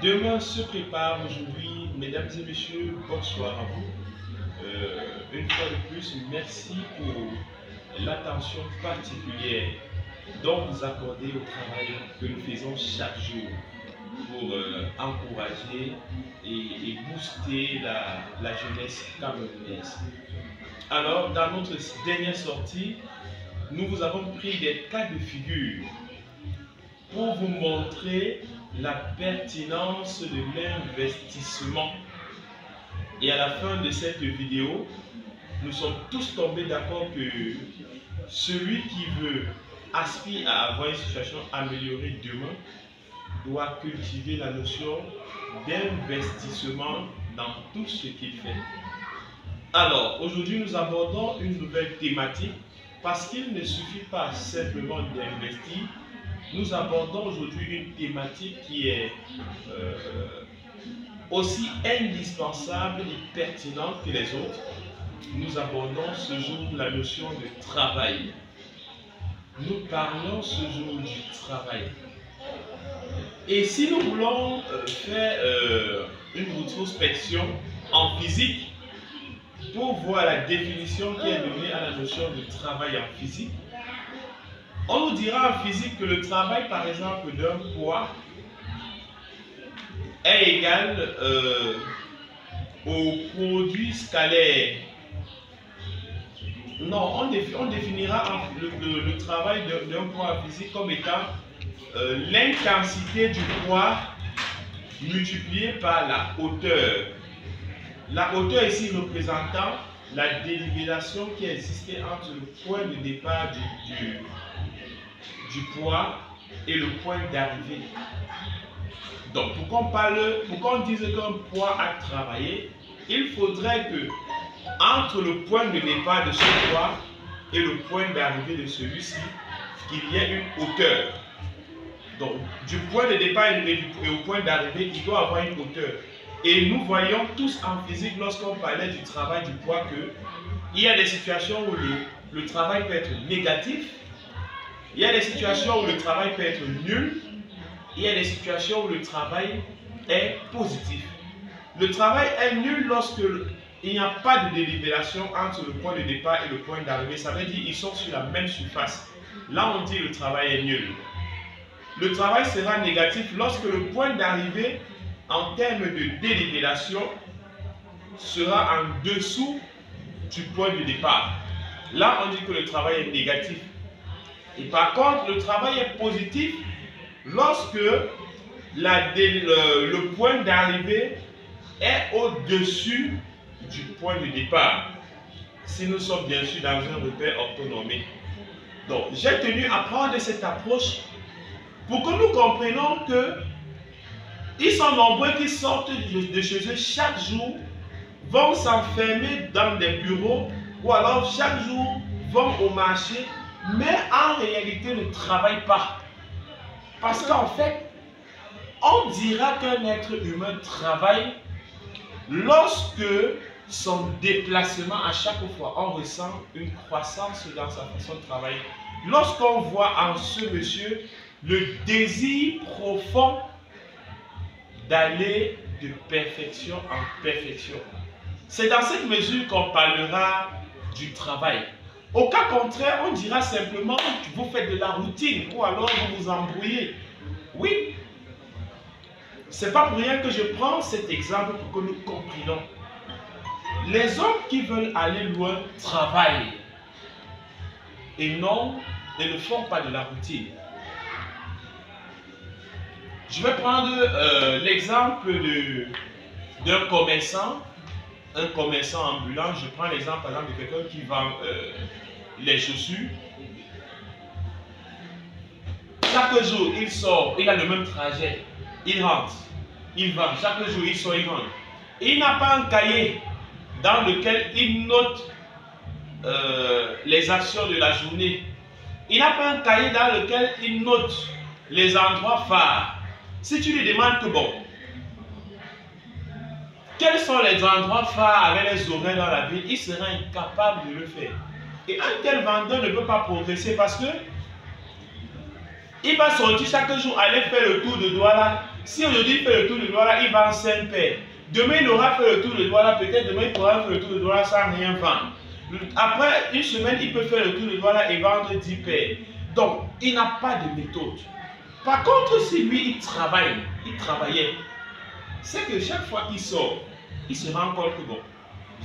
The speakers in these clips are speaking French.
Demain se prépare aujourd'hui, mesdames et messieurs, bonsoir à vous. Une fois de plus, merci pour l'attention particulière dont vous accordez au travail que nous faisons chaque jour pour encourager et booster la jeunesse camerounaise. Alors, dans notre dernière sortie, nous vous avons pris des cas de figure pour vous montrer la pertinence de l'investissement. Et à la fin de cette vidéo, nous sommes tous tombés d'accord que celui qui veut aspirer à avoir une situation améliorée demain doit cultiver la notion d'investissement dans tout ce qu'il fait. Alors, aujourd'hui, nous abordons une nouvelle thématique parce qu'il ne suffit pas simplement d'investir. Nous abordons aujourd'hui une thématique qui est aussi indispensable et pertinente que les autres. Nous abordons ce jour la notion de travail. Nous parlons ce jour du travail. Et si nous voulons faire une rétrospection en physique pour voir la définition qui est donnée à la notion de travail en physique, on nous dira en physique que le travail, par exemple, d'un poids est égal au produit scalaire. Non, on définira le travail d'un poids physique comme étant l'intensité du poids multipliée par la hauteur. La hauteur ici représentant la dénivellation qui existait entre le point de départ du poids et le point d'arrivée. Donc, pour qu'on dise qu'un poids a travaillé, il faudrait que entre le point de départ de ce poids et le point d'arrivée de celui-ci, qu'il y ait une hauteur. Donc, du point de départ et au point d'arrivée, il doit avoir une hauteur. Et nous voyons tous en physique, lorsqu'on parlait du travail du poids, qu'il y a des situations où le travail peut être négatif, il y a des situations où le travail peut être nul, il y a des situations où le travail est positif. Le travail est nul lorsque il n'y a pas de délibération entre le point de départ et le point d'arrivée. Ça veut dire qu'ils sont sur la même surface. Là, on dit le travail est nul. Le travail sera négatif lorsque le point d'arrivée, en termes de délibération, sera en dessous du point de départ. Là, on dit que le travail est négatif. Et par contre, le travail est positif lorsque le point d'arrivée est au-dessus du point de départ. Si nous sommes bien sûr dans un repère orthonormé. Donc, j'ai tenu à prendre cette approche pour que nous comprenions que ils sont nombreux qui sortent de chez eux chaque jour, vont s'enfermer dans des bureaux ou alors chaque jour vont au marché, mais en réalité ne travaillent pas. Parce qu'en fait, on dira qu'un être humain travaille lorsque son déplacement, à chaque fois, on ressent une croissance dans sa façon de travailler. Lorsqu'on voit en ce monsieur le désir profond d'aller de perfection en perfection. C'est dans cette mesure qu'on parlera du travail. Au cas contraire, on dira simplement que vous faites de la routine ou alors vous vous embrouillez. Oui, c'est pas pour rien que je prends cet exemple pour que nous comprenions. Les hommes qui veulent aller loin travaillent et ne font pas de la routine. Je vais prendre l'exemple d'un commerçant, un commerçant ambulant. Je prends l'exemple par exemple de quelqu'un qui vend les chaussures. Chaque jour, il sort, il a le même trajet. Il rentre, il vend. Chaque jour, il sort, il rentre. Il n'a pas un cahier dans lequel il note les actions de la journée. Il n'a pas un cahier dans lequel il note les endroits phares. Si tu lui demandes que bon, quels sont les endroits phares avec les horaires dans la ville, il sera incapable de le faire. Et un tel vendeur ne peut pas progresser parce que Il va sortir chaque jour, aller faire le tour de Douala. Si aujourd'hui il fait le tour de Douala, il vend 5 paires. Demain, il aura fait le tour de Douala. Peut-être demain, il pourra faire le tour de Douala sans rien vendre. Après une semaine, il peut faire le tour de Douala et vendre 10 paires. Donc, il n'a pas de méthode. Par contre, si lui, il travaillait, c'est que chaque fois qu'il sort, il se rend compte que bon,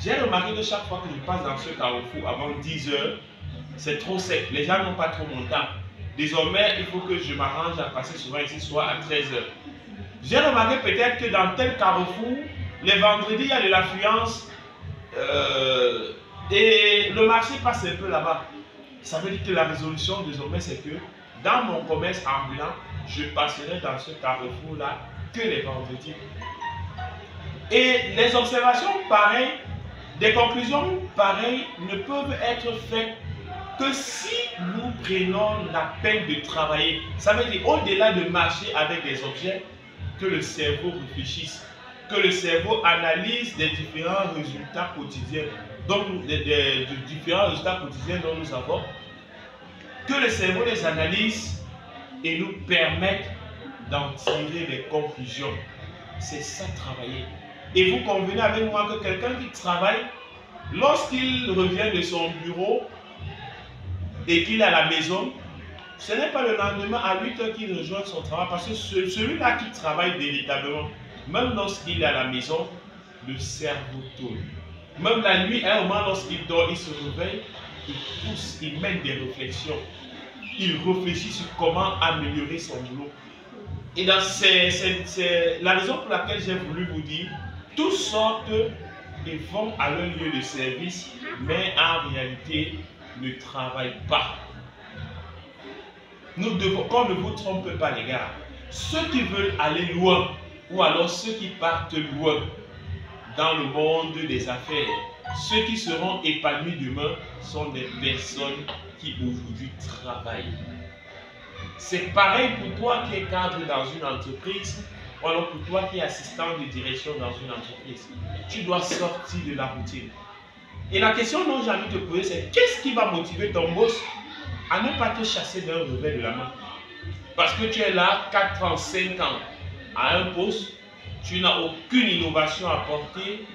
j'ai remarqué que chaque fois que je passe dans ce carrefour avant 10 heures, c'est trop sec. Les gens n'ont pas trop mon temps. Désormais, il faut que je m'arrange à passer souvent ici, soit à 13 heures. J'ai remarqué peut-être que dans tel carrefour, les vendredis, il y a de l'affluence et le marché passe un peu là-bas. Ça veut dire que la résolution désormais, c'est que dans mon commerce ambulant, je passerai dans ce carrefour-là que les vendredis. Et les observations pareilles, des conclusions pareilles ne peuvent être faites que si nous prenons la peine de travailler. Ça veut dire au-delà de marcher avec des objets, que le cerveau réfléchisse, que le cerveau analyse les différents résultats quotidiens dont nous avons, que le cerveau les analyse et nous permette d'en tirer des conclusions. C'est ça, travailler. Et vous convenez avec moi que quelqu'un qui travaille, lorsqu'il revient de son bureau et qu'il est à la maison, ce n'est pas le lendemain à 8 h qu'il rejoint son travail, parce que celui-là qui travaille véritablement, même lorsqu'il est à la maison, le cerveau tourne. Même la nuit, à un moment, lorsqu'il dort, il se réveille, il pousse, il mène des réflexions. Il réfléchit sur comment améliorer son boulot. Et c'est la raison pour laquelle j'ai voulu vous dire, tous sortent et vont à leur lieu de service, mais en réalité ne travaillent pas. Nous devons, qu'on ne vous trompe pas les gars, ceux qui veulent aller loin, ou alors ceux qui partent loin dans le monde des affaires, ceux qui seront épanouis demain sont des personnes qui aujourd'hui travaillent. C'est pareil pour toi qui es cadre dans une entreprise, ou alors pour toi qui es assistant de direction dans une entreprise. Tu dois sortir de la routine. Et la question dont j'ai envie de te poser, c'est qu'est-ce qui va motiver ton boss à ne pas te chasser d'un revers de la main? Parce que tu es là 4 ans, 5 ans à un poste, tu n'as aucune innovation à apporter,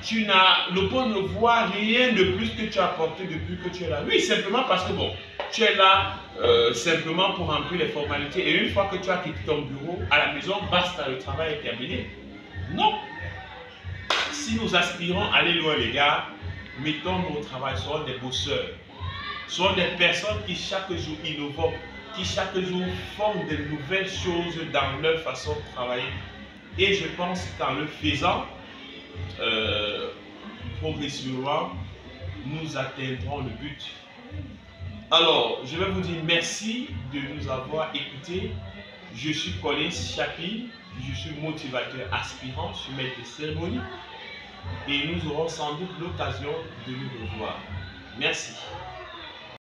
le poste ne voit rien de plus que tu as apporté depuis que tu es là. Oui, simplement parce que bon, tu es là simplement pour remplir les formalités et une fois que tu as quitté ton bureau, à la maison, basta, le travail est terminé. Non. Si nous aspirons à aller loin les gars, mettons-nous au travail, soyons des bosseurs. Soyons des personnes qui chaque jour innovent, qui chaque jour font de nouvelles choses dans leur façon de travailler. Et je pense qu'en le faisant, progressivement, nous atteindrons le but. Alors, je vais vous dire merci de nous avoir écoutés. Je suis Collins Chapi, je suis motivateur aspirant, je suis maître de cérémonie et nous aurons sans doute l'occasion de nous revoir. Merci.